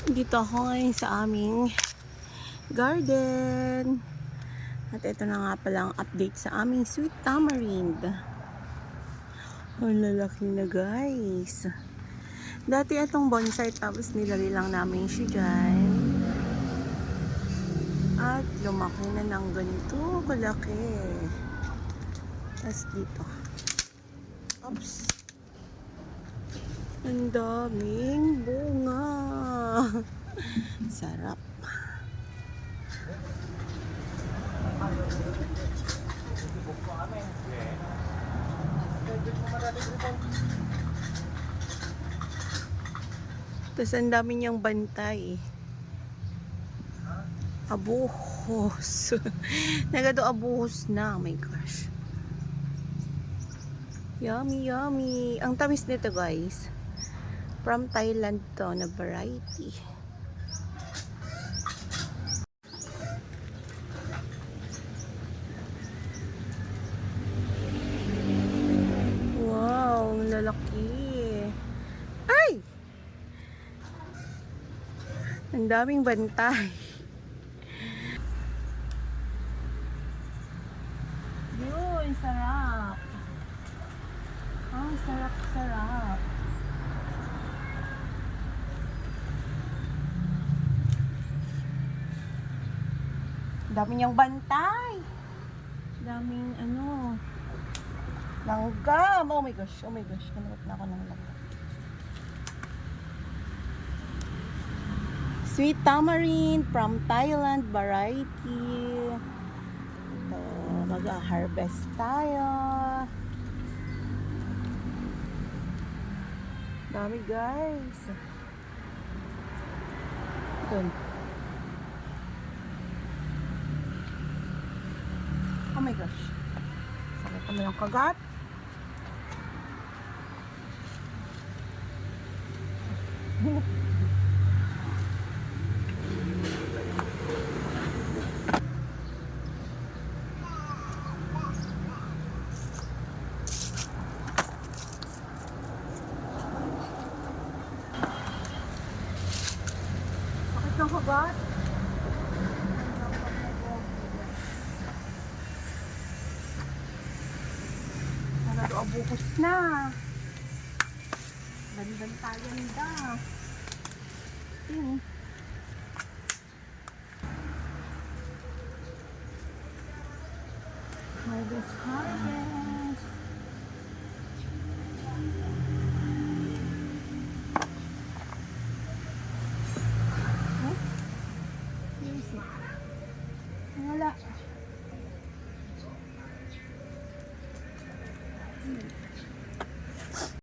Dito ako ngayon sa aming garden. At ito na nga pala ang update sa aming sweet tamarind. Ang lalaki na guys. Dati itong bonsai tapos nilagay lang namin siya dyan. At lumaki na ng ganito kalaki. Tapos dito. Oops. Ang daming bunga. Sarap. Tapos ang dami niyang bantay. Abuhos. Nagado abuhos na. Oh my gosh. Yummy, yummy. Ang tamis nito guys. From Thailand to na variety. Wow, ang lalaki. Ay! Ang daming bantay. Yun, sarap. Ang sarap-sarap. Dami niyang bantay. Daming ano. Langgam. Oh my gosh. Oh my gosh. Kanot na ako ng langgam. Sweet tamarind from Thailand variety. Ito, mag-harvest tayo. Dami guys. Ito. Oh my gosh. Sakit naman ang kagat. Sakit ng kagat. Abuhos na. Ganda. Harvest. Huh? Music. Wala.